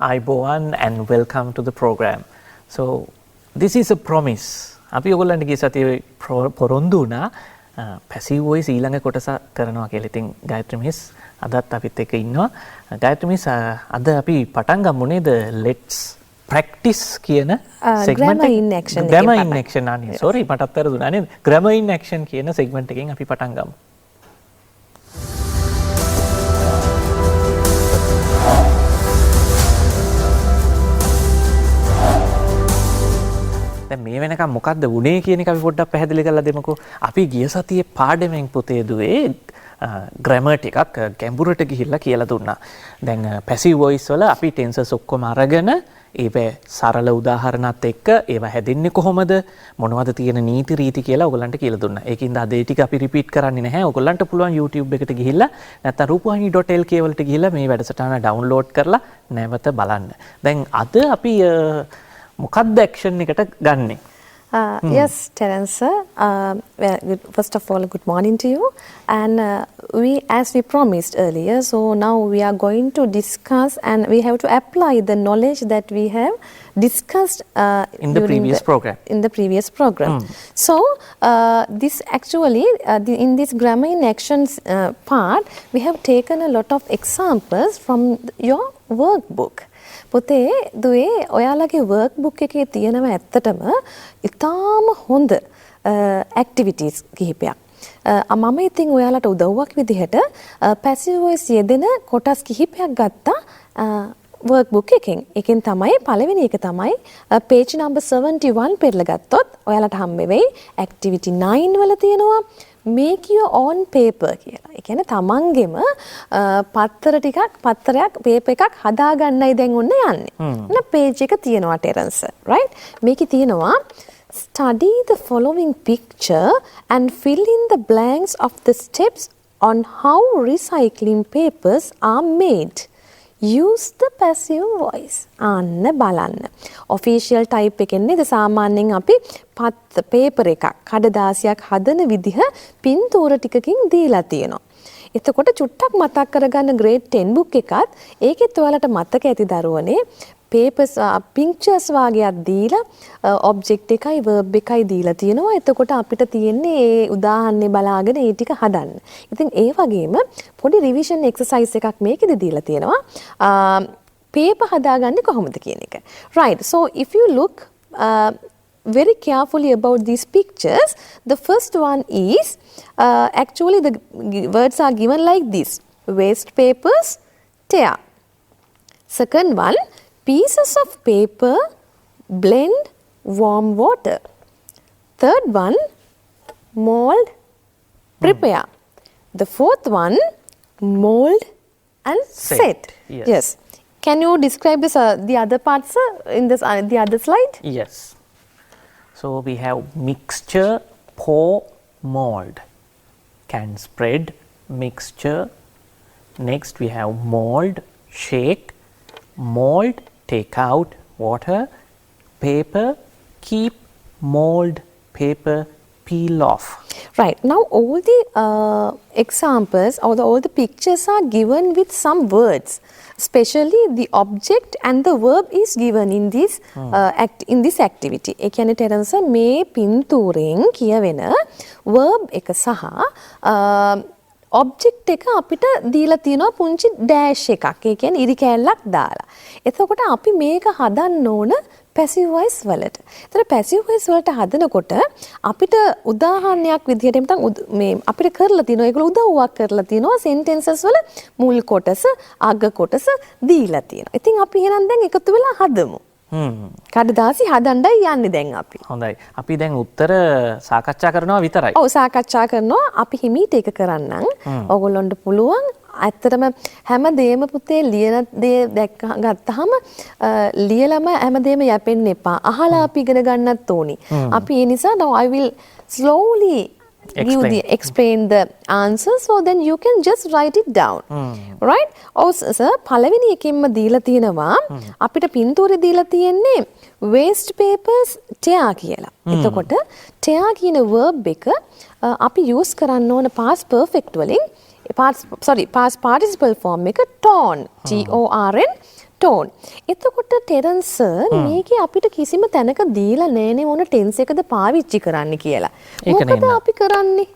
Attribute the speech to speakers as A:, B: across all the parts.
A: Aibowan and welcome to the program. So this is a promise. අපි ඔයගොල්ලන්ට ගිය සතියේ පොරොන්දු වුණා passive voice ඊළඟ කොටස කරනවා කියලා. ඉතින් ගායත්‍රි මිස් අදත් අපිත් එක්ක ඉන්නවා. ගායත්‍රි මිස් අද අපි පටන් ගමු නේද let's practice කියන segment
B: grammar in action
A: grammar in action අනේ sorry මටත් වැරදුනා නේද grammar in action කියන segment එකෙන් අපි පටන් ගමු. දැන් මේ වෙනකම් මොකද්ද වුනේ කියන එක අපි පොඩ්ඩක් පැහැදිලි කරලා දෙමුකෝ. අපි ගිය සතියේ පාඩමෙන් පුතේ දුවේ grammar ටිකක් ගැඹුරට ගිහිල්ලා කියලා දුන්නා. දැන් passive voice වල අපි tenses ඔක්කොම අරගෙන ඒවේ සරල උදාහරණات එක්ක ඒවා හැදෙන්නේ කොහොමද මොනවද තියෙන නීති රීති කියලා ඔයගලන්ට කියලා දුන්නා. ඒකින්ද අද ඒ ටික අපි රිපීට් කරන්නේ නැහැ. ඔයගලන්ට පුළුවන් YouTube එකට ගිහිල්ලා නැත්නම් rupawahini.lk වලට ගිහිල්ලා මේ වැඩසටහන ඩවුන්ලෝඩ් කරලා නැවත බලන්න. දැන් අද අපි මොකක්ද ඇක්ෂන් එකට ගන්නෙ?
B: Yes, Terence sir. First of all, good morning to you. And as we promised earlier, so now we are going to discuss and we have to apply the knowledge that we have discussed
A: in the previous program.
B: In the previous program. So this actually, in this grammar in actions part, we have taken a lot of examples from your workbook. පොතේ දුවේ ඔයාලගේ work book එකේ තියෙනවා ඇත්තටම ඉතාම හොඳ activities කිහිපයක්. මම ඉතින් ඔයාලට උදව්වක් විදිහට පැසිව් වොයිස් යෙදෙන කොටස් කිහිපයක් ගත්තා වර්ක් බුක් එකෙන්. එකෙන් තමයි පළවෙනි එක තමයි page number 71 පෙරලා ගත්තොත් ඔයාලට හම්බ වෙයි activity 9 වල තියෙනවා make your own paper කියලා. ඒ කියන්නේ තමන්ගෙම පත්තරයක් paper එකක් හදාගන්නයි දැන් ඔන්න යන්නේ. ඔන්න page එක තියෙනවා Terence, right? මේකේ තියෙනවා study the following picture and fill in the blanks of the steps on how recycling papers are made. Use the passive voice. අන්න බලන්න. official type එකෙන් නේද සාමාන්‍යයෙන් අපි paper එකක් කඩදාසියක් හදන විදිහ පින්තූර ටිකකින් දීලා තියෙනවා. එතකොට චුට්ටක් මතක් කරගන්න grade 10 book එකත් ඒකෙත් ඔයාලට මතක ඇති දරුවනේ papers pictures වාගේක් දීලා object එකයි verb එකයි දීලා තියෙනවා. එතකොට අපිට තියෙන්නේ ඒ උදාහරණේ බලාගෙන ඒ ටික හදන්න. ඉතින් ඒ වගේම පොඩි revision exercise එකක් මේකෙදි දීලා තියෙනවා. paper හදාගන්නේ කොහොමද කියන එක. Right. So if you look very carefully about these pictures, the first one is actually the words are given like this: waste papers, tear. Second one, pieces of paper, blend, warm water. Third one, mold, prepare. The fourth one, mold and set. Yes. Can you describe this, the other parts in this the other slide?
A: Yes. So we have mixture, pour, mold. Can spread, mixture. Next we have mold, shake, mold, take out water, paper, keep, mold, paper, peel off.
B: Right. Now all the examples or all the pictures are given with some words. Especially the object and the verb is given in this in this activity. ඒ කියන්නේ Terence මේ පින්තූරෙන් කියවෙන verb එක සහ object එක අපිට දීලා තියෙනවා පුංචි dash එකක්. ඒ කියන්නේ ඉරි කෑල්ලක් දාලා. එතකොට අපි මේක හදන්න ඕන passive voice වලට. ඒතර passive voice වලට හදනකොට අපිට උදාහරණයක් විදිහට මේ අපිට කරලා තියෙනවා ඒගොල්ලෝ උදව්වක් කරලා තියෙනවා sentences වල මුල් කොටස අග කොටස දීලා තියෙනවා. ඉතින් අපි එහෙනම් දැන් එකතු වෙලා හදමු. කඩදාසි හදන්නයි යන්නේ දැන් අපි.
A: හොඳයි. අපි දැන් උත්තර සාකච්ඡා කරනවා විතරයි.
B: ඔව් සාකච්ඡා කරනවා. අපි හිමීට ඒක කරන්නම්. ඕගොල්ලන්ට පුළුවන් ඇත්තටම හැම දෙයක්ම පුතේ ලියන දේ ගත්තාම ලියලම හැම දෙයක්ම යැපෙන්න එපා. අහලා අපි ඉගෙන ගන්නත් ඕනි. අපි ඒ නිසා now I will slowly explain the answer so then you can just write it down. Right? Also sir පළවෙනි එකෙන්ම දීලා තියෙනවා අපිට පින්තූරේ දීලා තියෙන්නේ waste papers tear කියලා. එතකොට tear කියන verb එක අපි use කරන්න ඕන past perfect වලින් past participle form එක torn, T O R N, tone. එතකොට ටෙරන්ස් මේකේ අපිට කිසිම තැනක දීලා නෑනේ මොන ටෙන්ස් එකද පාවිච්චි කරන්න කියලා. මොකද අපි කරන්නේ?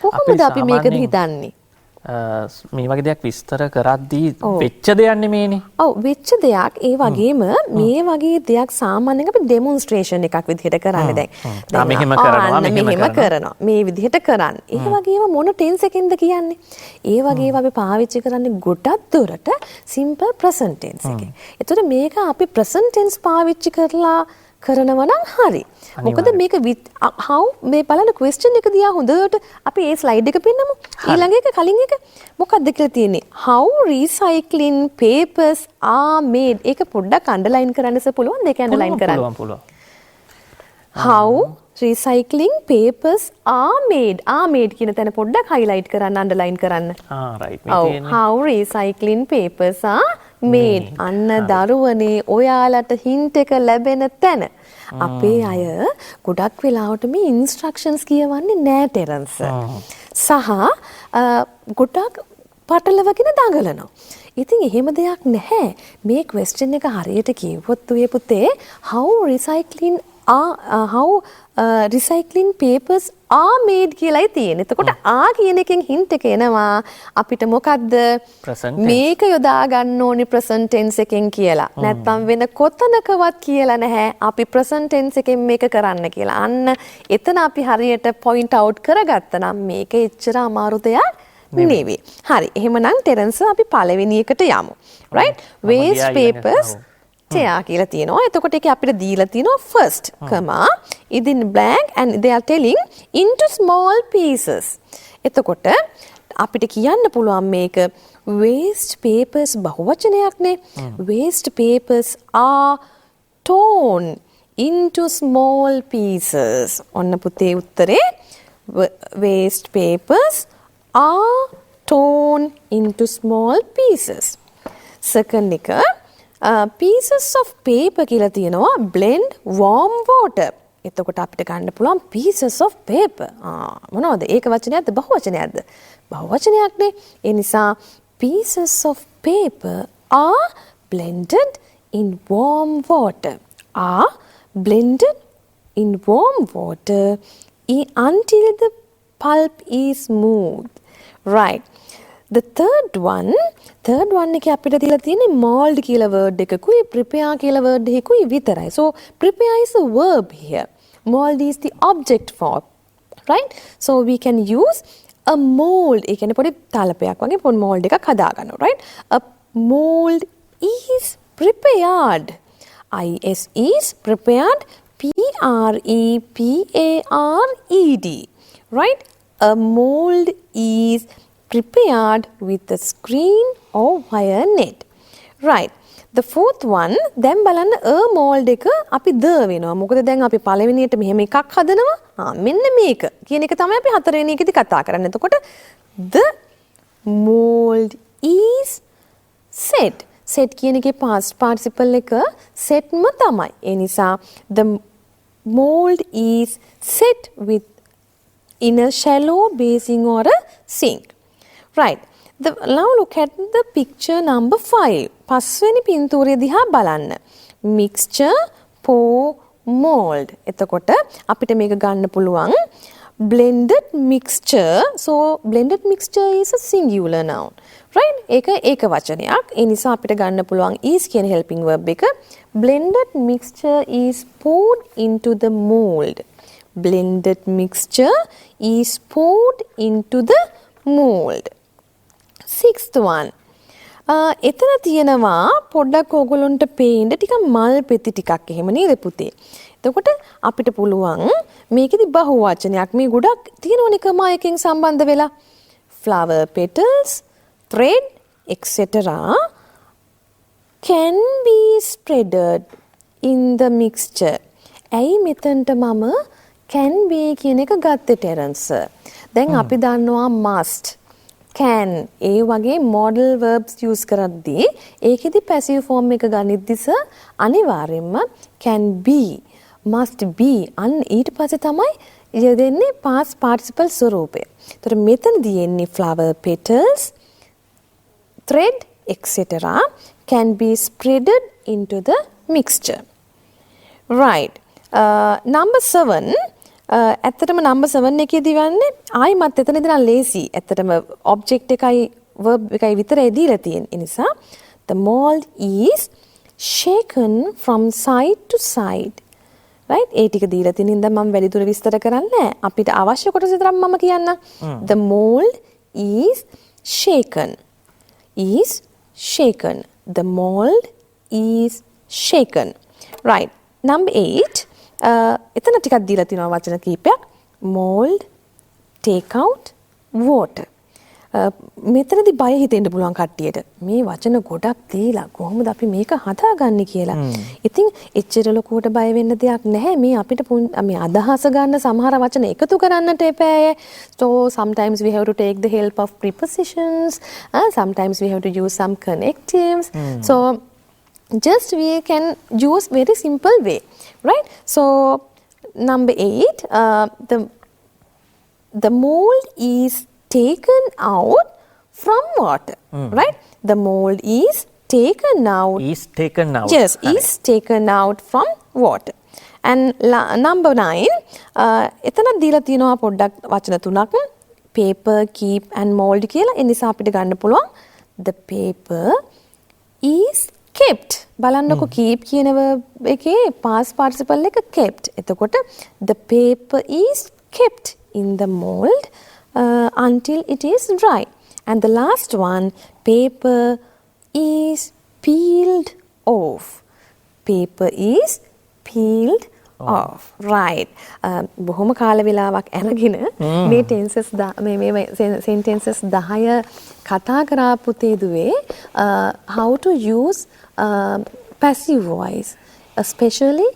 B: කොහොමද අපි මේකද හිතන්නේ?
A: මේ වගේ දෙයක් විස්තර කරද්දී වෙච්ච දෙයක් නෙමේනේ.
B: ඔව් වෙච්ච දෙයක්. ඒ වගේම මේ වගේ දෙයක් සාමාන්‍යයෙන් අපි ඩෙමොන්ස්ට්‍රේෂන් එකක් විදිහට කරන්නේ දැන්.
A: මෙහෙම කරනවා
B: මෙහෙම කරනවා. මේ විදිහට කරන්නේ. ඒ වගේම මොන ටෙන්ස් එකෙන්ද කියන්නේ? ඒ වගේම අපි පාවිච්චි කරන්නේ ගොඩක් දුරට සිම්පල් ප්‍රසන්ට් ටෙන්ස් එකෙන්. ඒතකොට මේක අපි ප්‍රසන්ට් ටෙන්ස් පාවිච්චි කරලා කරනවා නම් හරි. මොකද මේක how මේ බලන්න question එක දිහා හොඳට අපි ඒ slide එක පෙන්නමු. ඊළඟ එක කලින් එක මොකක්ද කියලා තියෙන්නේ? How recycling papers are made. ඒක පොඩ්ඩක් underline කරන්නස පුළුවන් දෙක underline කරන්න.
A: පුළුවන්.
B: How recycling papers are made. are made කියන තැන පොඩ්ඩක් highlight කරන්න underline කරන්න.
A: right.
B: How recycling papers are made. අන්න දරුවනේ ඔයාලට hint එක ලැබෙන තැන. අපේ අය ගොඩක් වෙලාවට මේ ඉන්ස්ට්‍රක්ෂන්ස් කියවන්නේ නෑ ටෙරන්ස්. සහ ගොඩක් පටලවගෙන දඟලනවා. ඉතින් එහෙම දෙයක් නැහැ. මේ ක්වෙස්චන් එක හරියට කිව්වොත් ඔය පුතේ how recycling papers are made කියලායි තියෙන්නේ. එතකොට කියන එකෙන් hint එක එනවා අපිට මොකද්ද? මේක යොදා ගන්න ඕනේ present tense එකෙන් කියලා. නැත්නම් වෙන කොතනකවත් කියලා නැහැ. අපි present tense එකෙන් මේක කරන්න කියලා. අන්න එතන අපි හරියට point out කරගත්තා නම් මේක එච්චර අමාරු දෙයක් නෙවෙයි. හරි. එහෙමනම් ටෙරන්ස් අපි පළවෙනි එකට යමු. right? waste papers tear කියලා තියෙනවා. එතකොට ඒකේ අපිට දීලා තියෙනවා first, in blank and they are telling into small pieces. එතකොට අපිට කියන්න පුළුවන් මේක waste papers බහුවචනයක්නේ. waste papers are torn into small pieces. ඔන්න පුතේ උත්තරේ waste papers are torn into small pieces. second එක pieces of paper කියලා තියෙනවා blend warm water. එතකොට අපිට ගන්න පුළුවන් pieces of paper. මොනවද? ඒක වචනයක්ද බහුවචනයක්ද? බහුවචනයක්නේ. ඒ නිසා pieces of paper are blended in warm water. Are blended in warm water until the pulp is smooth. Right. The third one එකේ අපිට දීලා තියෙන්නේ mold කියලා word එකකුයි prepare කියලා word එකකුයි විතරයි. So prepare is a verb here. Mold is the object form. Right? So we can use a mold. ඒ කියන්නේ පොඩි තලපයක් වගේ පොඩි mold එකක් හදා ගන්නවා. Right? A mold is prepared. is prepared. prepared. Right? A mold is prepared with a screen or wire net. Right. The fourth one, දැන් බලන්න a mold එක අපි ද වෙනවා. මොකද දැන් අපි පළවෙනියට මෙහෙම එකක් හදනවා. මෙන්න මේක කියන එක තමයි අපි හතරවෙනි එකේදී කතා කරන්නේ. එතකොට the mold is set. set කියන එකේ past participle එක setම තමයි. ඒ නිසා the mold is set with in a shallow basin or a sink. Right. Now look at the picture number 5. පස්වෙනි පින්තූරය දිහා බලන්න. Mixture, pour, mold. එතකොට අපිට මේක ගන්න පුළුවන් blended mixture. So blended mixture is a singular noun. Right? ඒක වචනයක්. ඒ නිසා අපිට ගන්න පුළුවන් is කියන helping verb එක. Blended mixture is poured into the mold. Blended mixture is poured into the mold. Sixth one. එතන තියෙනවා පොඩ්ඩක් ඕගොල්ලන්ට පේන්න ටිකක් මල් පෙති ටිකක් එහෙම නේද පුතේ. එතකොට අපිට පුළුවන් මේකෙදි බහුවචනයක් මේ ගොඩක් තියෙනවනේ කමා එකෙන් සම්බන්ධ වෙලා flower petals, thread, etc. can be spreaded in the mixture. ඇයි මෙතනට මම can be කියන එක ගත්තේ ටෙරන්ස්? දැන් අපි දන්නවා must, can ඒ වගේ modal verbs use කරද්දී ඒකෙදි passive form එක ගනිද්දිස අනිවාර්යෙන්ම can be, must be අන්න ඊට පස්සේ තමයි යෙදෙන්නේ past participle ස්වරූපය. ඒතර මෙතනදී එන්නේ flower petals, thread, etc. can be spreaded into the mixture. Right. Number 7. ඇත්තටම number 7 එකේදී වන්නේ ආයිමත් එතනදී නම් ලේසි. ඇත්තටම object එකයි verb එකයි විතරයි දීලා තියෙන නිසා the mold is shaken from side to side. Right? ඒ ටික දීලා තියෙන ඉඳන් මම වැඩිදුර විස්තර කරන්නේ නැහැ. අපිට අවශ්‍ය කොටස විතරක් මම කියන්නම්. The mold is shaken. Is shaken. The mold is shaken. Right. Number 8. එතන ටිකක් දීලා තියෙනවා වචන කීපයක්. Mold, take out, water. මෙතනදී බය හිතෙන්න පුළුවන් කට්ටියට. මේ වචන ගොඩක් දීලා කොහොමද අපි මේක හදාගන්නේ කියලා. ඉතින් එච්චර ලොකුවට බය වෙන්න දෙයක් නැහැ. මේ අපිට මේ අදහස ගන්න සමහර වචන එකතු කරන්නට එපාය. So sometimes we have to take the help of prepositions. Sometimes we have to use some connectives. So just we can use very simple way. Right? So number 8, the mold is taken out from water. Right? The mold is taken out.
A: Is taken out.
B: Yes, is taken out from water. And number 9, එතන දීලා තියෙනවා පොඩ්ඩක් වචන තුනක්. Paper, keep and mold කියලා. ඒ නිසා අපිට ගන්න පුළුවන් the paper is kept. බලන්නකො keep කියන verb එකේ past participle එක kept. එතකොට the paper is kept in the mold until it is dry. And the last one, paper is peeled off. Paper is peeled off. Right. බොහොම කාල වෙලාවක් අරගෙන මේ tenses මේ sentences 10 කතා කරා පුතේ දුවේ how to use passive voice, especially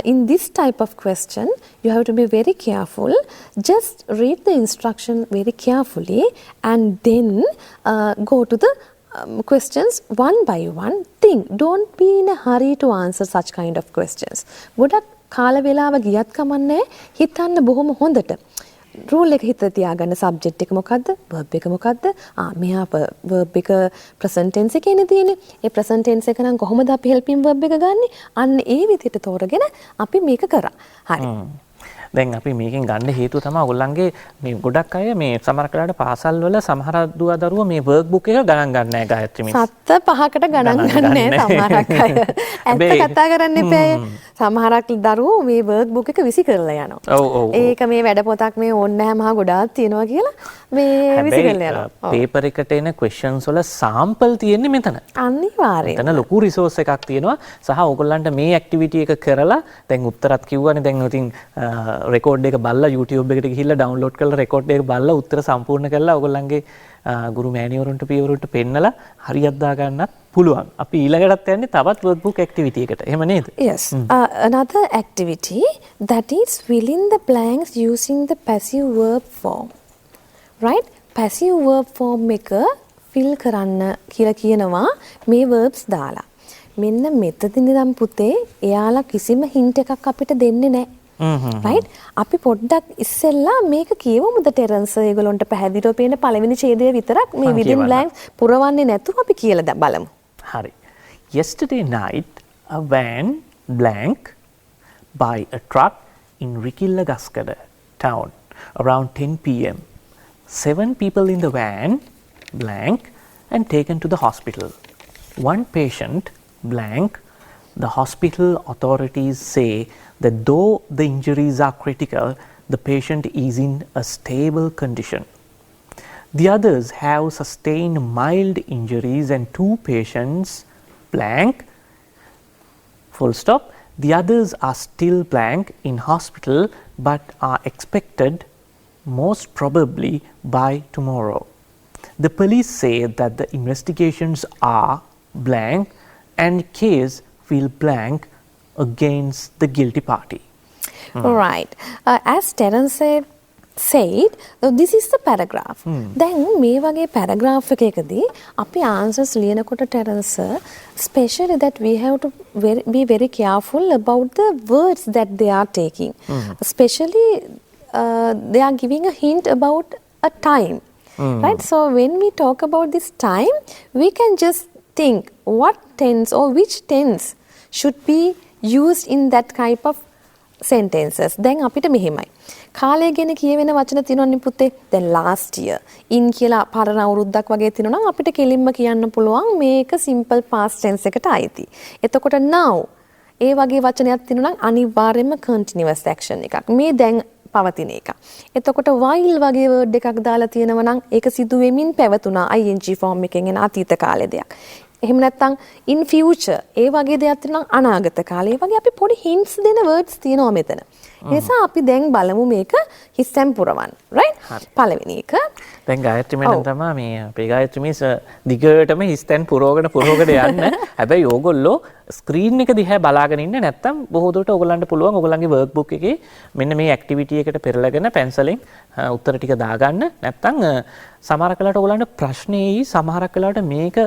B: in this type of question. You have to be very careful. Just read the instruction very carefully and then go to the questions one by one. Think. Don't be in a hurry to answer such kind of questions. ගොඩක් කාල වේලාව ගියත් කමන්නේ හිතන්න බොහොම හොඳට. Rule එක හිත තියාගන්න සබ්ජෙක්ට් එක මොකද්ද? verb එක මොකද්ද? මෙහා verb එක present tense එකේනේ තියෙන්නේ. ඒ present tense එක නම් කොහොමද අපි helping verb එක ගන්නෙ? අන්න ඒ විදිහට තෝරගෙන අපි මේක කරා. හරි.
A: දැන් අපි මේකෙන් ගන්න හේතුව තමයි ඔයගොල්ලන්ගේ මේ ගොඩක් අය මේ සමහර කාලවල පාසල් වල සමහර දුව දරුවෝ මේ වර්ක් බුක් එක ගණන් ගන්න නැහැ ගායත්‍රි මිස්.
B: සත්ත පහකට ගණන් ගන්න නැහැ සමහරක් අය. ඇත්ත කතා කරන්න එපා. සමහරක් දරුවෝ මේ වර්ක් බුක් එක විසි කරලා යනවා.
A: ඔව් ඔව්.
B: ඒක මේ වැඩ පොතක් මේ ඕනේ නැහැ මහා ගොඩාක් තියෙනවා කියලා මේ විසි කරලා යනවා.
A: පේපර් එකට එන questions වල sample තියෙන්නේ මෙතන.
B: අනිවාර්යයෙන්.
A: එතන ලොකු resource එකක් තියෙනවා. සහ ඔයගොල්ලන්ට මේ activity එක කරලා දැන් උත්තරත් කිව්වනේ දැන් ඉතින් රෙකෝඩ් එක බලලා YouTube එකට ගිහිල්ලා ඩවුන්ලෝඩ් කරලා රෙකෝඩ් එක බලලා උත්තර සම්පූර්ණ කරලා ඔයගොල්ලන්ගේ ගුරු මෑණිවරුන්ට පියවරුන්ට පෙන්නලා හරියට දාගන්නත් පුළුවන්. අපි ඊළඟටත් යන්නේ තවත් workbook activity එකට. එහෙම නේද?
B: Yes. Another activity that is fill in the blanks using the passive verb form. Right? Passive verb form එක fill කරන්න කියලා කියනවා මේ verbs දාලා. මෙන්න මෙතනදී නම් පුතේ එයාලා කිසිම hint එකක් අපිට දෙන්නේ නැහැ. right? අපි පොඩ්ඩක් ඉස්සෙල්ලා මේක කියවමුද ටෙරන්ස් ඒගොල්ලන්ට පැහැදිලිව පේන පළවෙනි ඡේදය විතරක් මේ within blanks පුරවන්නේ නැතුව අපි කියලා බලමු.
A: හරි. Yesterday night a van blank by a truck in Rikilla-Gaskada town around 10 p.m. 7 people in the van blank and taken to the hospital. One patient blank. The hospital authorities say that though the injuries are critical, the patient is in a stable condition. The others have sustained mild injuries and 2 patients blank, full stop. The others are still blank in hospital but are expected most probably by tomorrow. The police say that the investigations are blank and case will blank against the guilty party.
B: Right. As Terence said, this is the paragraph. දැන් මේ වගේ paragraph එකකදී අපි answers ලියනකොට Terence especially that we have to be very careful about the words that they are taking. Especially they are giving a hint about a time. Right? So when we talk about this time, we can just think what tense or which tense should be used in that type of sentences. දැන් අපිට මෙහෙමයි. කාලය ගැන කියවෙන වචන තියෙනවනේ පුතේ. දැන් last year in කියලා පරණ අවුරුද්දක් වගේ තියෙනවා නම් අපිට කෙලින්ම කියන්න පුළුවන් මේක simple past tense එකට අයිති. එතකොට now ඒ වගේ වචනයක් තියෙනවා නම් අනිවාර්යයෙන්ම continuous action එකක්. මේ දැන් පවතින එක. එතකොට while වගේ word එකක් දාලා තියෙනවා නම් ඒක සිදු වෙමින් පැවතුණා ing form එකෙන් එන අතීත කාලේ දෙයක්. එහෙම නැත්නම් in future ඒ වගේ දෙයක් තියෙනවා නම් අනාගත කාලේ. ඒ වගේ අපි පොඩි hints දෙන words තියෙනවා මෙතන. ඒ නිසා අපි දැන් බලමු මේක හිස්තැන් පුරවන්න. right? පළවෙනි එක.
A: දැන් ගායත්‍රි මෑඩම් තමයි මේ අපේ ගායත්‍රි මිස් දිගටම හිස්තැන් පුරවගෙන යන්න. හැබැයි ඕගොල්ලෝ ස්ක්‍රීන් එක දිහා බලාගෙන ඉන්න නැත්තම් බොහෝ දුරට ඕගොල්ලන්ට පුළුවන් ඕගොල්ලන්ගේ වර්ක් බුක් එකේ මෙන්න මේ ඇක්ටිවිටි එකට පෙරලගෙන පැන්සලෙන් උත්තර ටික දාගන්න. නැත්තම් සමහරක් වෙලාවට ඕගොල්ලන්ට ප්‍රශ්නේයි සමහරක් වෙලාවට මේක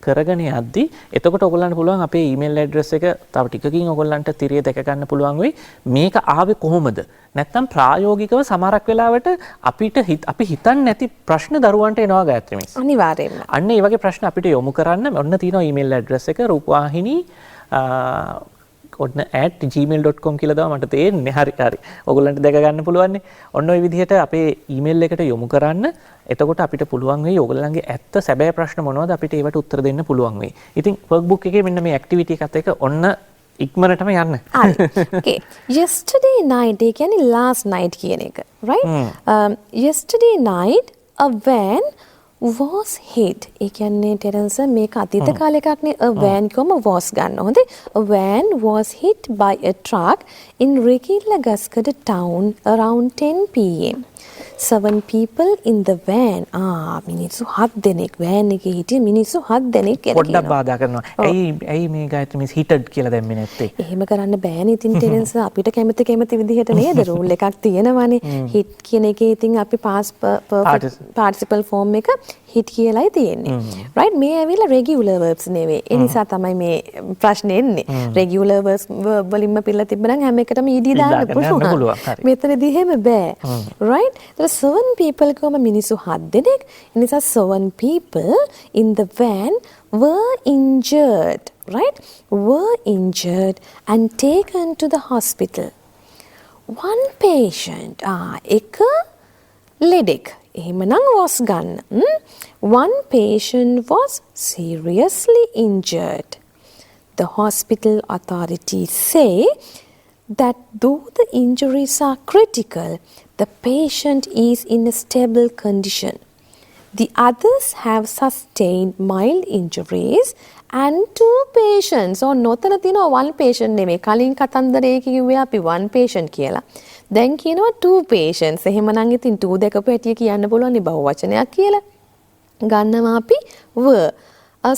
A: කරගෙන යද්දි එතකොට ඔයගොල්ලන්ට පුළුවන් අපේ ඊමේල් ඇඩ්‍රස් එක තව ටිකකින් ඔයගොල්ලන්ට තිරේ දැක ගන්න පුළුවන් වෙයි මේක ආවේ කොහොමද නැත්නම් ප්‍රායෝගිකව සමහරක් වෙලාවට අපි හිතන්නේ නැති ප්‍රශ්න දරුවන්ට එනවා ගායත්‍රි මිස්
B: අනිවාර්යයෙන්ම
A: අන්න ඒ වගේ ප්‍රශ්න අපිට යොමු කරන්න ඔන්න තියෙනවා ඊමේල් ඇඩ්‍රස් එක රූපවාහිනී @gmail.com කියලා දාම මට තේරෙන්නේ හරි ඔයගොල්ලන්ට දැක ගන්න පුළුවන් නේ ඔන්න ඔය විදිහට අපේ ඊමේල් එකට යොමු කරන්න එතකොට අපිට පුළුවන් වෙයි ඔයගොල්ලන්ගේ ඇත්ත සැබෑ ප්‍රශ්න මොනවද අපිට ඒවට උත්තර දෙන්න පුළුවන් වෙයි ඉතින් වර්ක් බුක් එකේ මෙන්න මේ ඇක්ටිවිටි එකත් එක්ක ඔන්න ඉක්මනටම යන්න
B: හරි okay yesterday night ඒ කියන්නේ last night කියන එක right yesterday night a van was hit ඒ කියන්නේ ටෙරන්ස් මේක අතීත කාලේ එකක් නේ a van කොම was ගන්න හොඳේ a van was hit by a truck in Rekillagaskada town around 10 pm 7 people in the van මිනිස්සු 7 දෙනෙක් van එකේ හිටිය මිනිස්සු 7 දෙනෙක් කියලා
A: පොඩ්ඩක් බාධා කරනවා ඇයි මේ ගායත්‍රි මිස් හිටඩ් කියලා දැම්මේ නැත්තේ
B: එහෙම කරන්න බෑනේ ඉතින් ටෙරන්ස් අපිට කැමති විදිහට නේද රූල් එකක් තියෙනවානේ hit කියන එකේ ඉතින් අපි participle form එක hit කියලායි තියෙන්නේ right මේ ඇවිල්ලා regular verbs නෙවෙයි ඒ නිසා තමයි මේ ප්‍රශ්නේ එන්නේ regular verbs වලින්ම පිළලා තිබ්බනම් හැම එකටම ed දාන්න පුළුවන් මෙතනදී එහෙම බෑ right there are 7 people කොම මිනිස්සු 7 දෙනෙක් ඒ නිසා 7 people in the van were injured right were injured and taken to the hospital one patient එක ලෙඩෙක් එහෙමනම් was ගන්න one patient was seriously injured the hospital authorities say that though the injuries are critical the patient is in a stable condition the others have sustained mild injuries and 2 patients or නොතන තියෙනවා one patient නෙමෙයි කලින් කතන්දරේ කිව්වේ අපි one patient කියලා දැන් කියනවා 2 patients එහෙමනම් ඉතින් 2 දෙකපු හැටිය කියන්න පුළුවන් නේ බහුවචනයක් කියලා ගන්නවා අපි were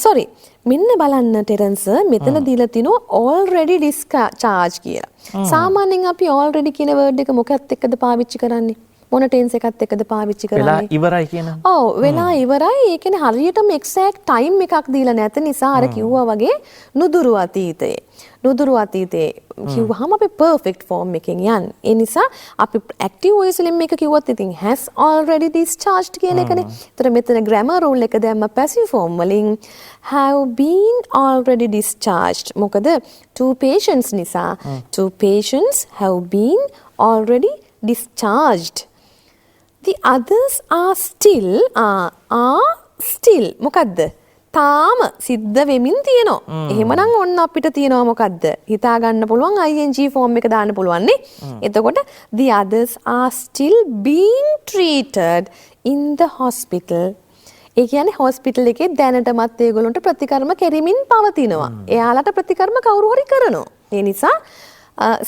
B: sorry මෙන්න බලන්න ටෙරන්ස් මෙතන දීලා තිනවා already discharged කියලා සාමාන්‍යයෙන් අපි already කියන word එක මොකක්ද එක්කද පාවිච්චි කරන්නේ මොන ටෙන්ස් එකත් එක්කද පාවිච්චි කරන්නේ
A: වෙලා ඉවරයි කියන
B: ඔව් වෙලා ඉවරයි ඒ කියන්නේ හරියටම එක්සැක්ට් ටයිම් එකක් දීලා නැත නිසා අර කිව්වා වගේ නුදුරු අතීතයේ කිව්වහම අපි perfect form එකෙන් යන්නේ ඒ නිසා අපි active voice වලින් මේක කිව්වොත් ඉතින් has already discharged කියන එකනේ. ඒතර මෙතන grammar rule එක දැම්ම passive form වලින් have been already discharged. මොකද 2 patients නිසා 2 patients have been already discharged. The others are still මොකද්ද? තාම සිද්ධ වෙමින් තියෙනවා. එහෙමනම් ඔන්න අපිට තියෙනවා මොකද්ද? හිතා ගන්න පුළුවන් ing form එක දාන්න පුළුවන් නේ. එතකොට the others are still being treated in the hospital. ඒ කියන්නේ hospital එකේ දැනටමත් ඒගොල්ලන්ට ප්‍රතිකර්ම කෙරෙමින් පවතිනවා. එයාලට ප්‍රතිකර්ම කවුරු හරි කරනවා. ඒ නිසා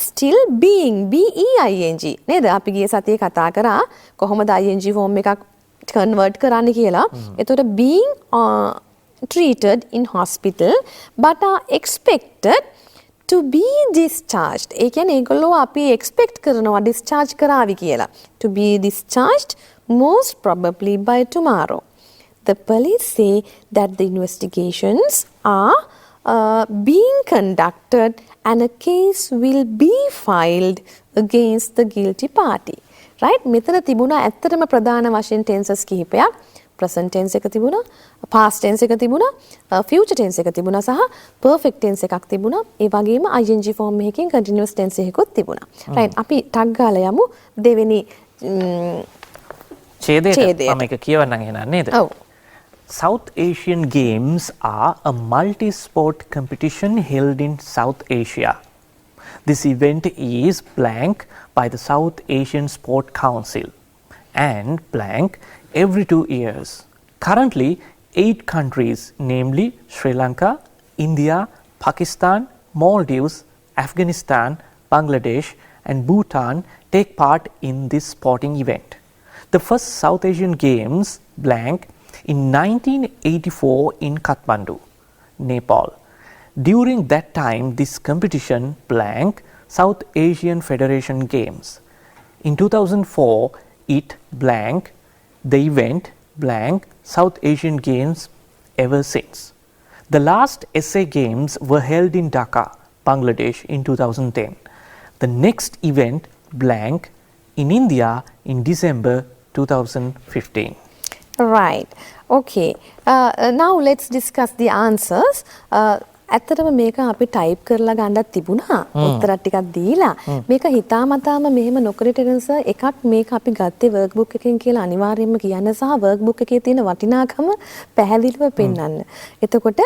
B: still being BEING නේද අපි ගිය සතියේ කතා කරා කොහොමද ing form එකක් convert කරන්න කියලා. එතකොට being treated in hospital but are expected to be discharged. ඒ කියන්නේ ඒගොල්ලෝ අපි expect කරනවා discharge කරાવી කියලා. To be discharged most probably by tomorrow. The police say that the investigations are being conducted and a case will be filed against the guilty party. Right? මෙතන තිබුණා ඇත්තටම ප්‍රධාන වශයෙන් tenses කිහිපයක්. present tense එක තිබුණා, past tense එක තිබුණා, future tense එක තිබුණා සහ perfect tense එකක් තිබුණා. ඒ වගේම ing form එකකින් continuous tense එකකුත් තිබුණා. right. අපි ටග් ගාලා යමු දෙවෙනි
A: ඡේදයට. මම එක කියවන්නම් එහෙනම් නේද?
B: ඔව්.
A: South Asian Games are a multi-sport competition held in South Asia. This event is blank by the South Asian Sport Council and blank every 2 years. Currently, 8 countries, namely Sri Lanka, India, Pakistan, Maldives, Afghanistan, Bangladesh and Bhutan take part in this sporting event. The first South Asian Games blank in 1984 in Kathmandu, Nepal. During that time, this competition blank South Asian Federation Games. In 2004, it blank the event blank South Asian Games ever since. The last SA Games were held in Dhaka, Bangladesh in 2010. The next event blank in India in December 2015.
B: Right. Okay. Now let's discuss the answers. ඇත්තටම මේක අපි type කරලා ගන්නත් තිබුණා. උත්තරත් ටිකක් දීලා. මේක හිතාමතාම මෙහෙම නොකරට නිසා එකක් මේක අපි ගත්තේ වර්ක්බුක් එකෙන් කියලා අනිවාර්යයෙන්ම කියන්න සහ වර්ක්බුක් එකේ තියෙන වටිනාකම පැහැදිලිව පෙන්වන්න. එතකොට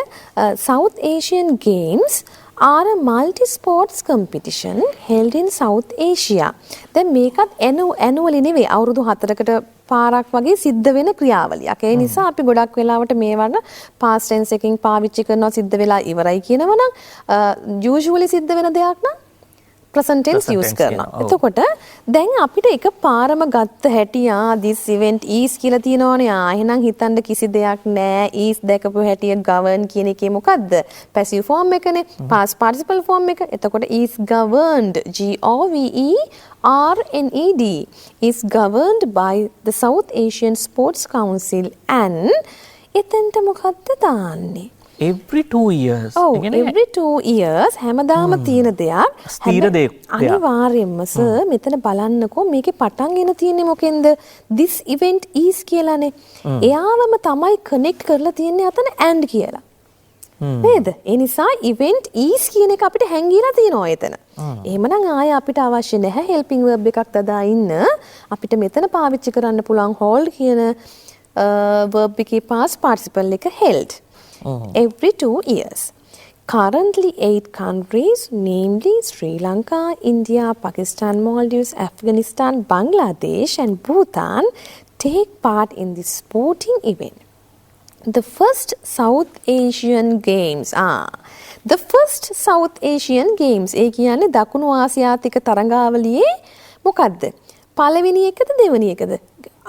B: South Asian Games are a multi-sports competition held in South Asia. දැන් මේකත් annually නෙවෙයි අවුරුදු 4කට පාරක් වගේ සිද්ධ වෙන ක්‍රියාවලියක්. ඒ නිසා අපි ගොඩක් වෙලාවට මේවට past tense එකකින් පාවිච්චි කරනවා සිද්ධ වෙලා ඉවරයි කියනවනම් usually සිද්ධ වෙන දෙයක් නම් present tense use කරනවා. එතකොට දැන් අපිට එක පාරම ගත්ත හැටි this event is කියලා තියෙනවනේ. එහෙනම් හිතන්න කිසි දෙයක් නැහැ. is දැකපු හැටිය govern කියන එකේ මොකද්ද? passive form එකනේ. past participle form එක. එතකොට is governed GOVERNED is governed by the South Asian Sports Council and එතෙන්ට මොකද්ද දාන්නේ?
A: Every 2 years.
B: every 2 years හැමදාම තියෙන දෙයක්.
A: ස්ථීර දෙයක්.
B: අනිවාර්යයෙන්ම සර් මෙතන බලන්නකෝ මේකේ පටන් ගෙන තියෙන්නේ මොකෙන්ද? this event is කියලානේ. එයාවම තමයි කනෙක්ට් කරලා තියන්නේ අතන and කියලා. නේද? ඒ නිසා event is කියන එක අපිට හැංගිලා තියෙනවා එතන. එහෙමනම් ආය අපිට අවශ්‍ය නැහැ helping verb එකක් දදා ඉන්න. අපිට මෙතන පාවිච්චි කරන්න පුළුවන් hold කියන verb එකේ past participle එක held. Every 2 years. Currently 8 countries, namely Sri Lanka, India, Pakistan, Maldives, Afghanistan, Bangladesh and Bhutan take part in this sporting event. The first South Asian Games the first South Asian Games ඒ කියන්නේ දකුණු ආසියාතික තරඟාවලියේ මොකද්ද? පළවෙනි එකද දෙවෙනි එකද?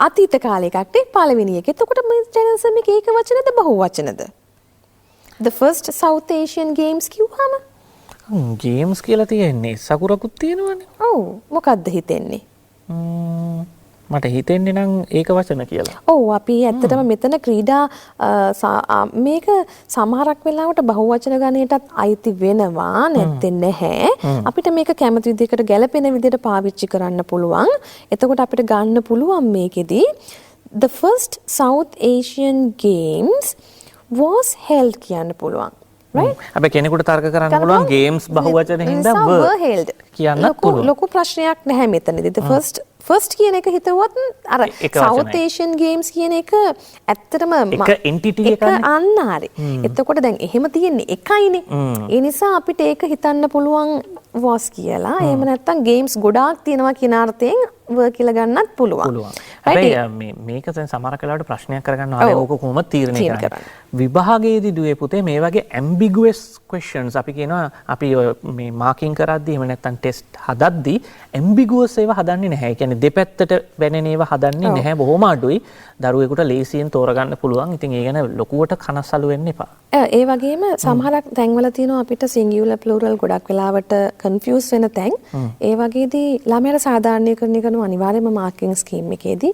B: අතීත කාලයකට පළවෙනි එක. එතකොට මේ ටෙන්ස් මේක ඒක වචනද බහුව වචනද? The first South Asian Games කිව්වම
A: ගේම්ස් කියලා තියෙන්නේ සකුරකුත් තියෙනවනේ.
B: ඔව් මොකද්ද හිතෙන්නේ?
A: මට හිතෙන්නේ නම් ඒක වචන කියලා.
B: ඔව් අපි ඇත්තටම මෙතන ක්‍රීඩා මේක සමහරක් වෙලාවට බහුවචන ගණයටත් අයිති වෙනවා නැත්නම් නැහැ. අපිට මේක කැමති විදිහකට ගැළපෙන විදිහට පාවිච්චි කරන්න පුළුවන්. එතකොට අපිට ගන්න පුළුවන් මේකෙදී the first South Asian Games was held කියන්න පුළුවන්. right?
A: හැබැයි කෙනෙකුට තර්ක කරන්න පුළුවන් ගේම්ස් බහුවචන හින්දා were
B: held
A: කියන්නත් පුළුවන්.
B: ලොකු ප්‍රශ්නයක් නැහැ මෙතනදී. the first කියන එක හිතුවොත් අර South Asian Games කියන එක ඇත්තටම
A: එක entity එකක්
B: අන්න හරි. එතකොට දැන් එහෙම තියෙන්නේ එකයිනේ. ඒ නිසා අපිට ඒක හිතන්න පුළුවන් was කියලා. එහෙම නැත්නම් games ගොඩාක් තියෙනවා කියන අර්ථයෙන් were කියලා ගන්නත් පුළුවන්.
A: හැබැයි මේක දැන් සමහර වෙලාවට ප්‍රශ්නයක් කරගන්න ආවේ ඕක කොහොමද තීරණය කරන්නේ? විභාගයේදී දුවේ පුතේ මේ වගේ ambiguous questions අපි කියනවා අපි මේ මාකින් කරද්දී එහෙම නැත්නම් ටෙස්ට් හදද්දී ambiguous ඒවා හදන්නේ නැහැ. ඒ කියන්නේ දෙපැත්තට වෙනෙන ඒවා හදන්නේ නැහැ. බොහොම අඩුයි. දරුවෙකුට ලේසියෙන් තෝරගන්න පුළුවන්. ඉතින් ඒ ගැන ලොකුවට කනස්සලු වෙන්න එපා.
B: ඒ වගේම සමහරක් තැන්වල තියෙනවා අපිට singular plural ගොඩක් වෙලාවට confuse වෙන තැන්. ඒ වගේදී ළමයට සාධාරණීකරණය කරන අනිවාර්යයෙන්ම මාකින් ස්කීම් එකේදී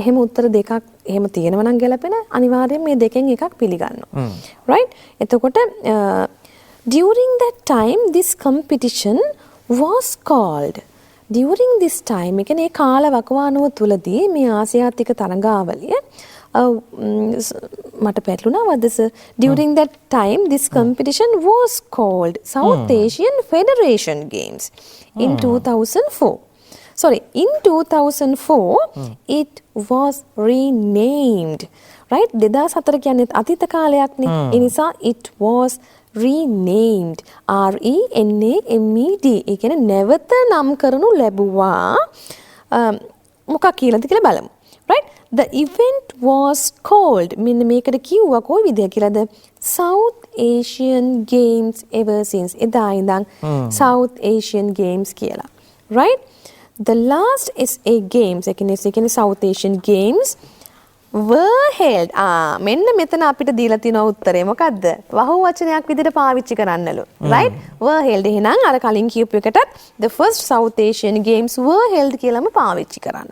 B: එහෙම උත්තර දෙකක් එහෙම තියෙනවා නම් ගැලපෙන අනිවාර්යයෙන් මේ දෙකෙන් එකක් පිළිගන්නවා. right? එතකොට during that time this competition was called during this time එකනේ කාල වකවානුව තුලදී මේ ආසියාතික තරඟාවලිය මට පැටලුණා වද sir during that time this competition was called South Asian Federation Games in 2004. Sorry, in 2004 it was renamed. Right? 2004 කියන්නේ අතීත කාලයක්නේ. ඒ නිසා it was renamed. RENAMED. ඒ කියන්නේ නැවත නම් කරනු ලැබුවා. මොකක් කියලාද කියලා බලමු. Right? The event was called මෙන්න මේකට කිව්වා කොයි විදිය කියලාද South Asian Games ever since. එදා ඉඳන් South Asian Games කියලා. Right? The last SA Games, ඒ කියන්නේ South Asian Games were held. මෙන්න මෙතන අපිට දීලා තියෙන උත්තරේ මොකද්ද? වහු වචනයක් විදිහට පාවිච්චි කරන්නලු. Right? Were held. එහෙනම් අර කලින් කියපු එකටත් the first South Asian Games were held කියලාම පාවිච්චි කරන්න.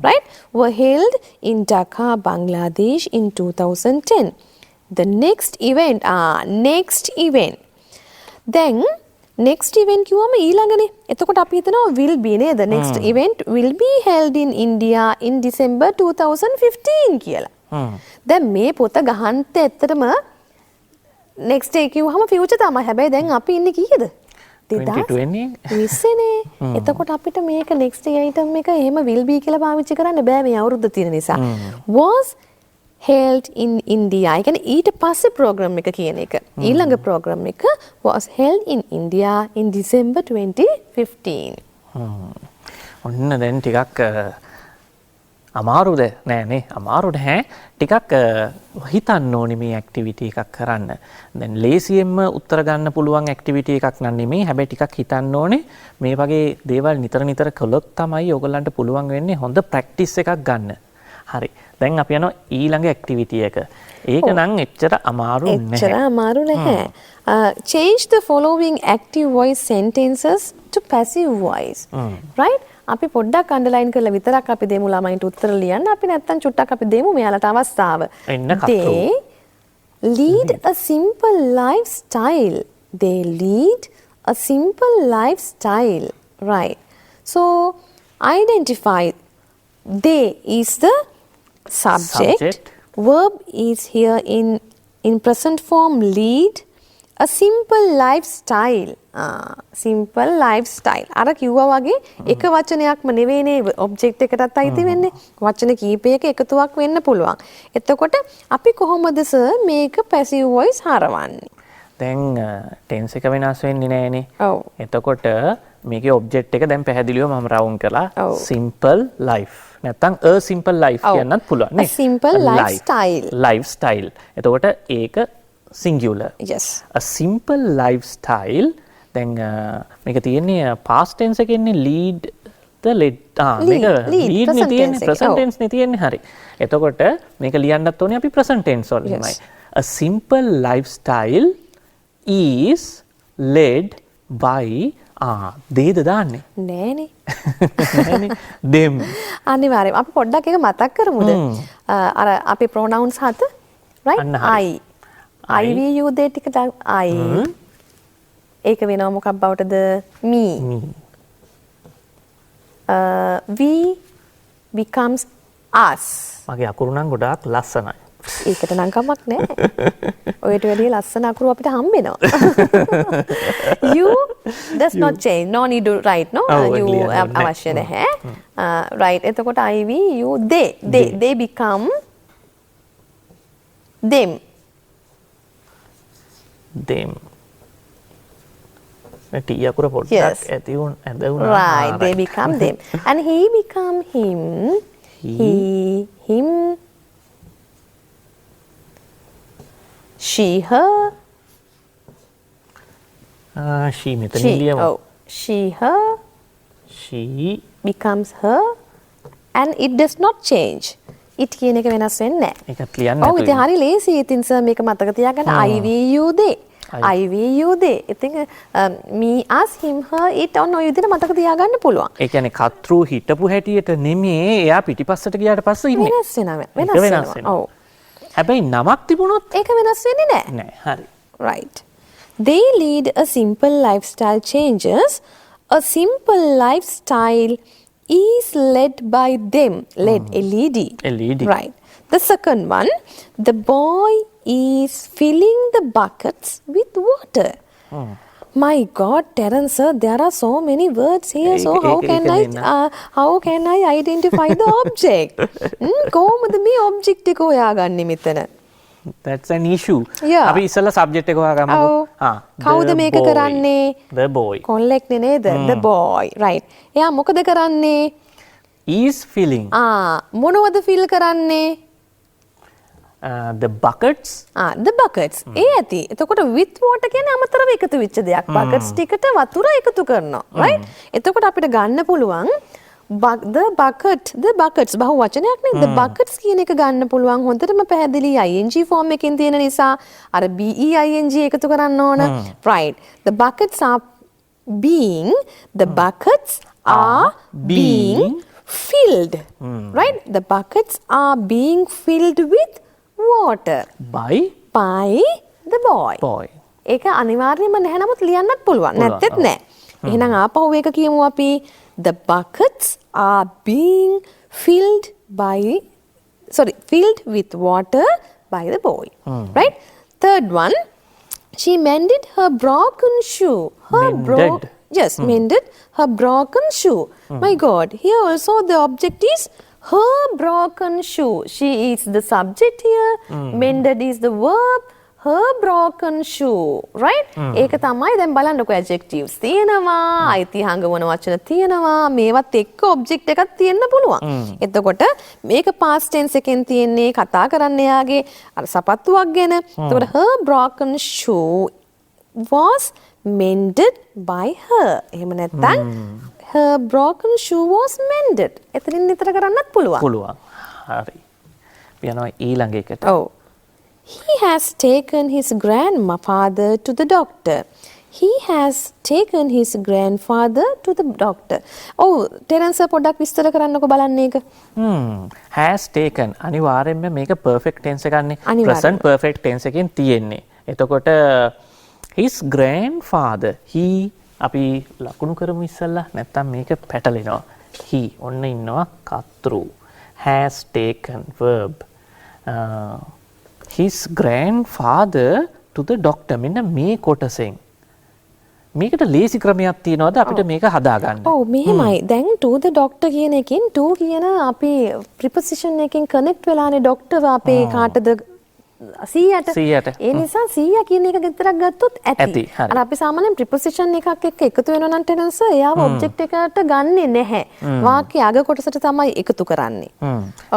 B: Right? Were held in Dhaka, Bangladesh in 2010. The next event. Then next event කිව්වම ඊළඟනේ. එතකොට අපි හිතනවා will be නේද? Next event will be held in India in December 2015 කියලා. දැන් මේ පොත ගහන්න ඇත්තටම next day කිව්වම future තමයි. හැබැයි දැන් අපි ඉන්නේ කීයද? 2020 නේ. එතකොට අපිට මේක next item එක එහෙම will be කියලා පාවිච්චි කරන්න බෑ මේ අවුරුද්ද තියෙන නිසා. Was held in India. ඒ කියන්නේ ඊට පස්සේ program එක කියන එක. ඊළඟ program එක was held in India in December 2015.
A: ඔන්න දැන් ටිකක් අමාරුද නෑනේ අමාරු නැහැ ටිකක් හිතන්න ඕනි මේ ඇක්ටිවිටි එකක් කරන්න. දැන් ලේසියෙන්ම උත්තර ගන්න පුළුවන් ඇක්ටිවිටි එකක් නන් නෙමෙයි. හැබැයි ටිකක් හිතන්න ඕනේ මේ වගේ දේවල් නිතර කළොත් තමයි ඔයගලන්ට පුළුවන් වෙන්නේ හොඳ ප්‍රැක්ටිස් එකක් ගන්න. හරි. දැන් අපි යනවා ඊළඟ ඇක්ටිවිටි එක. ඒක නම් එච්චර අමාරු නැහැ.
B: එච්චර අමාරු නැහැ. Change the following active voice sentences to passive voice. Right? අපි පොඩ්ඩක් අන්ඩර්ලයින් කරලා විතරක් අපි දෙමු ළමයින්ට උත්තර ලියන්න. අපි නැත්තම් චුට්ටක් අපි දෙමු මෙයාලට අවස්ථාව. They lead a simple lifestyle. They lead a simple lifestyle. Right. So identify. They is the subject. Verb is here in present form lead. A simple lifestyle. Simple lifestyle. අර කිව්වා වගේ එක වචනයක්ම නෙවෙයිනේ ඔබ්ජෙක්ට් එකටත් අයිති වෙන්නේ. වචන කීපයක එකතුවක් වෙන්න පුළුවන්. එතකොට අපි කොහොමද සර් මේක පැසිව් වොයිස් හරවන්නේ?
A: දැන් ටෙන්ස් එක වෙනස් වෙන්නේ නැහනේ.
B: ඔව්.
A: එතකොට මේකේ ඔබ්ජෙක්ට් එක දැන් පැහැදිලිව මම රවුන්ඩ් කළා. simple life. නැත්තම් a simple life කියන්නත් පුළුවන් නේ.
B: A simple lifestyle.
A: Lifestyle. එතකොට ඒක singular.
B: Yes.
A: A simple lifestyle. දැන් මේක තියෙන්නේ past tense එකේ ඉන්නේ lead the led. මේක lead නේ තියෙන්නේ present tense නේ තියෙන්නේ. හරි. එතකොට මේක ලියන්නත් ඕනේ අපි present tense වලින්මයි. A simple lifestyle is led by දේද දාන්නේ
B: නෑනේ
A: නෑනේ them
B: අනිවාර්යයෙන් අපි පොඩ්ඩක් ඒක මතක් කරමුද අර අපි pronouns හත right I we you they ටික I ඒක වෙනව මොකක් බවටද me we becomes us
A: මගේ අකුරු නම් ගොඩාක් ලස්සනයි
B: ඒකට නම් කමක් නෑ ඔයට වැඩිය ලස්සන අකුරු අපිට හම්බෙනවා you does not change no need to write no you අවශ්‍ය නැහැ right එතකොට I we you they become them
A: T අකුර පොඩ්ඩක් ඇති වුණා
B: right they become them and he become him him she her
A: she මෙතන ලියමු
B: she her
A: she
B: becomes her and it does not change it කියන එක වෙනස් වෙන්නේ නැහැ
A: ඒකත් ලියන්න
B: ඔව් ඉතින් හරි ලේසි ඉතින් සර් මේක මතක තියාගන්න I we you they I we you they ඉතින් me us him her it ඔන්න ඔය විදිහට මතක තියාගන්න පුළුවන්
A: ඒ කියන්නේ කතෘ හිටපු හැටියට නෙමෙයි එයා පිටිපස්සට ගියාට පස්සේ ඉන්නේ
B: වෙනස් වෙනවා ඔව්
A: හැබැයි නමක් තිබුණොත්
B: ඒක වෙනස් වෙන්නේ නැහැ
A: නෑ හරි
B: right they lead a simple lifestyle changes a simple lifestyle is led by them led LED
A: LED
B: right The second one, the boy is filling the buckets with water. My God, Terence sir, there are so many words here. So how can I identify the object? කොහොමද මේ object එක හොයාගන්නේ මෙතන?
A: That's an issue.
B: Yeah.
A: අපි ඉස්සෙල්ලා subject එක හොයාගමු.
B: කවුද මේක කරන්නේ?
A: The boy.
B: Correct නේ නේද? The boy. Right. එයා මොකද කරන්නේ?
A: Is filling.
B: මොනවද fill කරන්නේ?
A: The buckets.
B: The buckets. ඒ ඇති. එතකොට with water කියන්නේ අමතරව එකතු වෙච්ච දෙයක්. buckets ටිකට වතුර එකතු කරනවා. right? එතකොට අපිට ගන්න පුළුවන් the buckets බහුව වචනයක් නේ. the buckets කියන එක ගන්න පුළුවන් හොඳටම පැහැදිලි ing form එකකින් තියෙන නිසා අර being එකතු කරන්න ඕන. right. The buckets are being filled. right? The buckets are being filled with water
A: by
B: the boy. ඒක අනිවාර්යයෙන්ම නැහැ නමුත් ලියන්නත් පුළුවන්. නැත්තේත් නැහැ. එහෙනම් ආපහු ඒක කියමු අපි. The buckets are being filled with water by the boy. Right? Third one, she mended her broken shoe. Mended her broken shoe. My God, here also the object is her broken shoe. She is the subject here. Mended is the verb. Her broken shoe. Right? ඒක තමයි දැන් බලන්නකො adjectives තියෙනවා, අයිතිහංග වන වචන තියෙනවා, මේවත් එක්ක object එකක් තියෙන්න පුළුවන්. එතකොට මේක past tense එකෙන් තියෙන්නේ කතා කරන්න යාගේ අර සපත්තුවක් ගැන. එතකොට her broken shoe was mended by her. එහෙම නැත්නම් her broken shoe was mended. එතනින් නිතර කරන්නත් පුළුවන්.
A: හරි. යනවා ඊළඟ එකට.
B: He has taken his grandfather to the doctor. He has taken his grandfather to the doctor. Terence පොඩ්ඩක් විස්තර කරන්නකෝ බලන්න ඒක.
A: has taken අනිවාර්යෙන්ම මේක perfect tense එකක්නේ. present perfect tense එකෙන් තියෙන්නේ. එතකොට his grandfather අපි ලකුණු කරමු ඉස්සල්ලා නැත්තම් මේක පැටලෙනවා. he ඔන්න ඉන්නවා කතෘ. has taken verb. His grandfather to the doctor. මෙන්න මේ කොටසෙන් මේකට ලේසි ක්‍රමයක් තියනවාද අපිට මේක හදාගන්න?
B: මෙහෙමයි. දැන් to the doctor කියන එකෙන් to කියන අපි preposition එකෙන් connect වෙලානේ doctor අපේ කාටද 100ට. ඒ නිසා 100 කියන එක විතරක් ගත්තොත් ඇති. අර අපි සාමාන්‍යයෙන් preposition එකක් එක්ක එකතු වෙනවා නම් tense එයාව object එකට ගන්නෙ නැහැ. වාක්‍යයේ අග කොටසට තමයි එකතු කරන්නේ.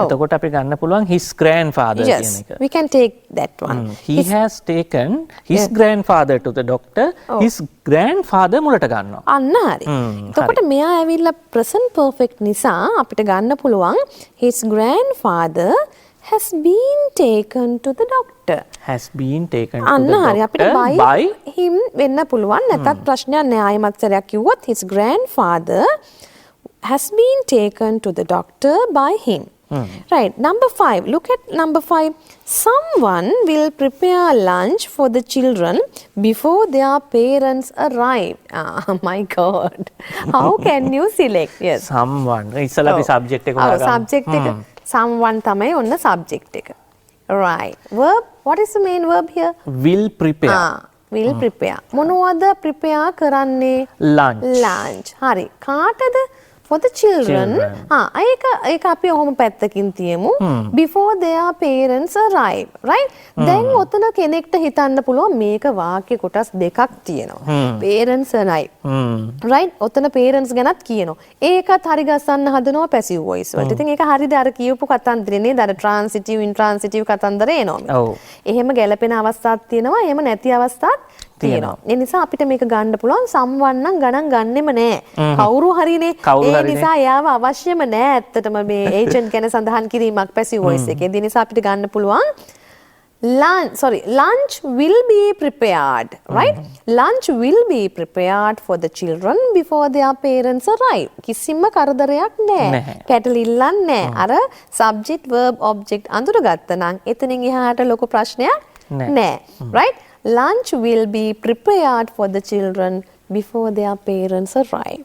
A: එතකොට අපි ගන්න පුළුවන් his grandfather කියන එක.
B: We can take that one.
A: He has taken his grandfather to the doctor. His grandfather මුලට ගන්නවා.
B: අන්න හරි. එතකොට මෙයා ඇවිල්ලා present perfect නිසා අපිට ගන්න පුළුවන් his grandfather has been taken to the doctor.
A: Has been taken to
B: අන්න
A: the
B: හරි. අපිට
A: doctor
B: by him වෙන්න පුළුවන්. නැත්නම් ප්‍රශ්නයක් නෑ. ආයෙමත් සරයක් කිව්වොත් his grandfather has been taken to the doctor by him. Right. Number 5. Look at number 5. Someone will prepare lunch for the children before their parents arrive. My God. How can you select? Yes.
A: Someone. ඉස්සලා අපි subject එක හොයාගමු.
B: Subject එක. Someone තමයි ඔන්න subject එක. Right. Verb. What is the main verb here?
A: Will prepare.
B: Will prepare. මොනවද prepare කරන්නේ? Lunch. හරි. කාටද? For the children. ඒක අපි ඔහොම පැත්තකින් තියමු. Before their parents arrive. Right? දැන් ඔතන කෙනෙක්ට හිතන්න පුළුවන් මේක වාක්‍ය කොටස් දෙකක් තියෙනවා. Parents arrive. Right? ඔතන parents ගැනත් කියනවා. ඒකත් හරි ගස්සන්න හදනවා passive voice වලට. ඉතින් ඒක හරිද අර කියපු කතන්දරේ නේද? අර transitive intransitive කතන්දරේ එනවා. එහෙම ගැළපෙන අවස්ථාවක් තියෙනවා. එහෙම නැති අවස්ථාවක් තියෙනවා. ඒ නිසා අපිට මේක ගන්න පුළුවන් someone නම් ගණන් ගන්නෙම නෑ. කවුරු හරිනේ. ඒ නිසා එයාව අවශ්‍යම නෑ ඇත්තටම මේ agent ගැන සඳහන් කිරීමක් passive voice එකේ. ඒ නිසා අපිට ගන්න පුළුවන් lunch will be prepared. Right? Lunch will be prepared for the children before their parents arrive. කිසිම කරදරයක් නෑ. පැටලිල්ලක් නෑ. අර subject verb object අඳුරගත්ත නම් එතනින් එහාට ලොකු ප්‍රශ්නයක් නෑ. Right? Lunch will be prepared for the children before their parents arrive.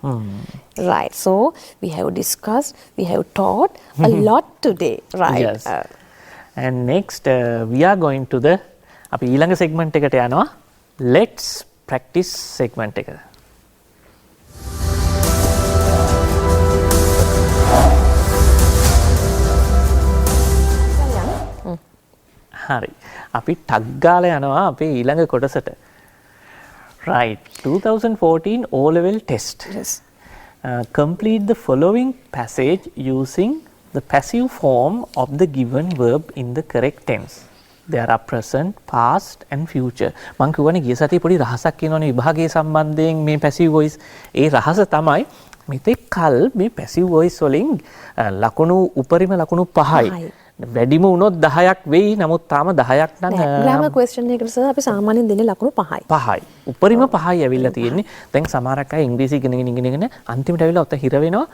B: Right. So we have discussed, we have taught a lot today. Right.
A: Yes. And next we are going to the අපි ඊළඟ segment එකට යනවා. Let's practice segment එක. හරි. අපි tag ගාලා යනවා අපේ ඊළඟ කොටසට. Right. 2014 O-level test.
B: Yes.
A: Complete the following passage using the passive form of the given verb in the correct tense. There are present, past and future. මම කියවනේ ගිය සතියේ පොඩි රහසක් කියනවනේ විභාගයේ සම්බන්ධයෙන් මේ passive voice. ඒ රහස තමයි මෙතෙක් කල් මේ passive voice වලින් ලකුණු උපරිම ලකුණු 5යි. වැඩිම වුණොත් 10ක් වෙයි. නමුත් තාම 10ක් නම්
B: ග්‍රෑමර් ක්වෙස්චන් එකකට සර් අපි සාමාන්‍යයෙන් දෙන්නේ ලකුණු 5යි.
A: 5යි. උපරිම 5යි ඇවිල්ලා තියෙන්නේ. දැන් සමහරක් අය ඉංග්‍රීසි ඉගෙනගෙන අන්තිමට ඇවිල්ලා ඔත හිර වෙනවා.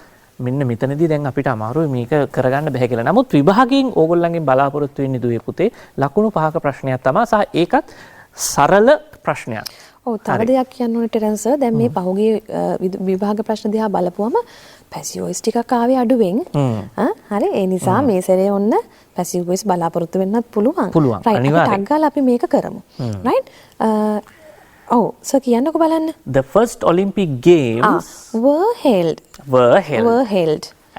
A: මෙන්න මෙතනදී දැන් අපිට අමාරුයි මේක කරගන්න බැහැ කියලා. නමුත් විභාගයෙන් ඕගොල්ලන්ගෙන් බලාපොරොත්තු වෙන්නේ දුවේ පුතේ ලකුණු 5ක ප්‍රශ්නයක් තමයි. සහ ඒකත් සරල ප්‍රශ්නයක්.
B: ඔව් තව දෙයක් කියන්න ඕනේ ටෙරන්ස් සර්. දැන් මේ පහුගිය විභාග ප්‍රශ්න දිහා බලපුවම passive voice ටිකක් ආවේ අඩුවෙන්. හරි ඒ නිසා මේ සැරේ ඔන්න passive voice බලාපොරොත්තු වෙන්නත් පුළුවන්. අනිවාර්යයෙන්. ටග් ගාලා අපි මේක කරමු. right? Oh, so කියන්නකෝ බලන්න.
A: The first Olympic Games
B: were held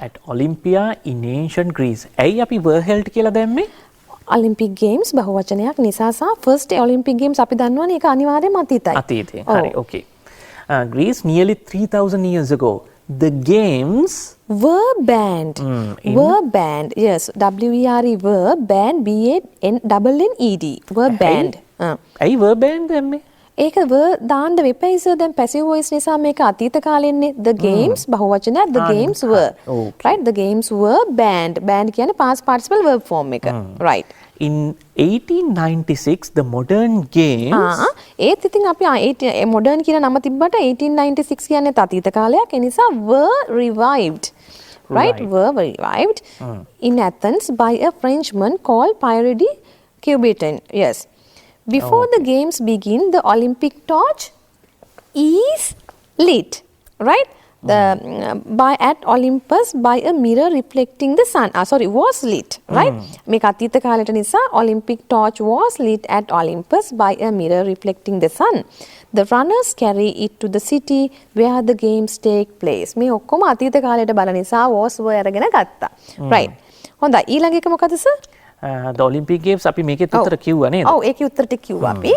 A: at Olympia in ancient Greece. ඇයි අපි were held කියලා දැම්මේ?
B: Olympic Games බහුවචනයක් නිසා සහ first Olympic Games අපි දන්නවනේ ඒක අනිවාර්යයෙන්ම අතීතයි.
A: අතීතේ. හරි, okay. Greece nearly 3000 years ago. The games
B: were banned. Were banned. Yes, W-E-R-E were banned. B-A-N-N-E-D. Were banned.
A: ඇයි were banned දැම්මේ?
B: ඒක were දාන්න වෙපයි සර්. දැන් passive voice නිසා මේක අතීත කාලෙන්නේ. The games බහුවචනයක් the games were.
A: Okay.
B: Right? The games were banned. Banned කියන්නේ past participle verb form එක. Right.
A: In 1896 the modern games
B: ඒත් ඉතින් අපි modern කියන නම තිබ්බට 1896 කියන්නේ අතීත කාලයක්. ඒ නිසා were revived. Right? Were revived in Athens by a Frenchman called Pierre de Coubertin. Yes. Before the games begin, the Olympic torch is lit, right? At Olympus by a mirror reflecting the sun. Was lit, right? මේක අතීත කාලයට නිසා Olympic torch was lit at Olympus by a mirror reflecting the sun. The runners carry it to the city where the games take place. මේ ඔක්කොම අතීත කාලයට බල නිසා was were අරගෙන ගත්තා. Right. හොඳයි. ඊළඟ එක මොකද සර්?
A: The Olympic Games අපි මේකෙත් උත්තර කිව්වා නේද?
B: ඔව් ඒකේ උත්තර ටික කිව්වා අපි.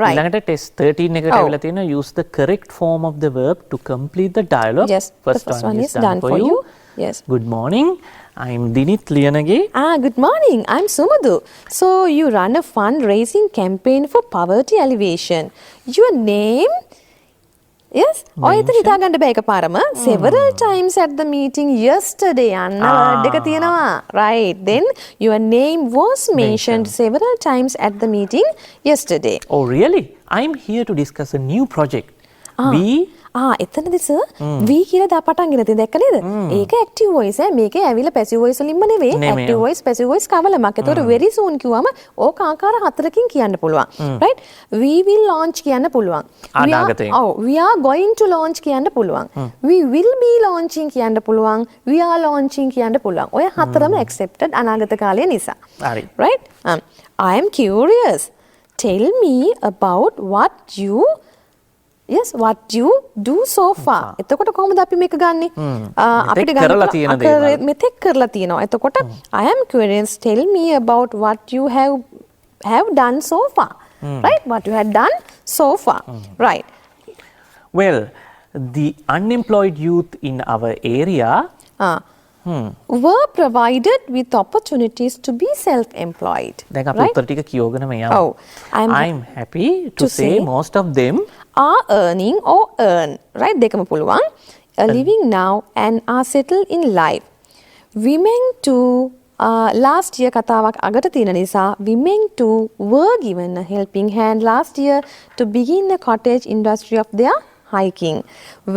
B: Right.
A: ඊළඟට test 13 එකට ඇවිල්ලා තියෙනවා use the correct form of the verb to complete the dialogue.
B: Yes, the first one is done for you. Yes.
A: Good morning. I'm Dinith Liyanage.
B: Good morning. I'm Sumadhu. So you run a fundraising campaign for poverty alleviation. Your name? Yes. ඔය ඉතින් හිතා ගන්න බෑ එකපාරම. Several times at the meeting yesterday අන්න word එක තියෙනවා. Right. Then your name was mentioned several times at the meeting yesterday.
A: Oh really? I'm here to discuss a new project.
B: එතනදී sir V කියලා දා පටන් ගෙන තියෙන දැක්ක නේද? ඒක active voice මේකේ ඇවිල්ලා passive voice වලින්ම නෙවෙයි. active voice passive voice කවලමක්. ඒතකොට very soon කිව්වම ඕක ආකාර හතරකින් කියන්න පුළුවන්. Right? We will launch කියන්න පුළුවන්. We are going to launch කියන්න පුළුවන්. We will be launching කියන්න පුළුවන්. We are launching කියන්න පුළුවන්. ඔය හතරම accepted අනාගත කාලය නිසා. Right? I am curious. Tell me about what you do so far. එතකොට කොහොමද අපි මේක ගන්නෙ? අපිට ගන්න මෙතෙක් කරලා තියෙනවා. එතකොට I am curious, tell me about what you have done so far. Right? What you had done so far. Right.
A: Well, the unemployed youth in our area
B: were provided with opportunities to be self-employed.
A: දැන් අපි උත්තර ටික කියවගෙනම යමු. I'm happy to say most of them
B: are earning or earn, right? දෙකම පුළුවන්. Are living now and are settled in life. Women too last year කතාවක් අගට තියෙන නිසා women too were given a helping hand last year to begin the cottage industry of their hiking.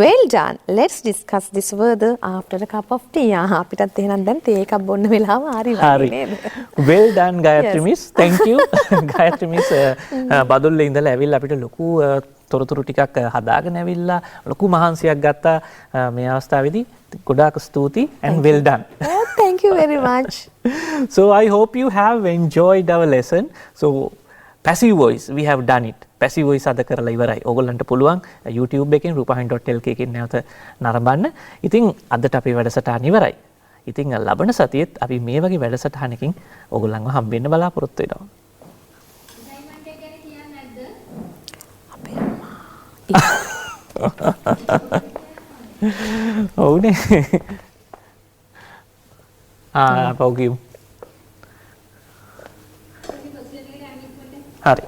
B: Well done. Let's discuss this further after a cup of tea. අපිටත් එහෙනම් දැන් තේ එකක් බොන්න වෙලාව හරි නේද?
A: Well done Gayatri miss. Thank you. Gayatri miss බදුල්ලේ ඉඳලා ඇවිල්ලා අපිට ලොකු තොරතුරු ටිකක් හදාගෙන ඇවිල්ලා ලොකු මහන්සියක් ගත්තා මේ අවස්ථාවේදී. ගොඩාක් ස්තුතියි and well done.
B: Oh, thank you very much.
A: So I hope you have enjoyed our lesson. So passive voice, we have done it. passive voice අද කරලා ඉවරයි. ඕගොල්ලන්ට පුළුවන් YouTube එකෙන් rupahin.lk එකෙන් නැවත නරඹන්න. ඉතින් අදට අපේ වැඩසටහන ඉවරයි. ඉතින් ලබන සතියේත් අපි මේ වගේ වැඩසටහනකින් ඕගොල්ලන්ව හම්බෙන්න බලාපොරොත්තු වෙනවා.
C: අසයින්මන්ට් එක ගැන කියන්නේ නැද්ද?
B: අපේ අම්මා.
A: ඔව්නේ. පෞගියු. හරි.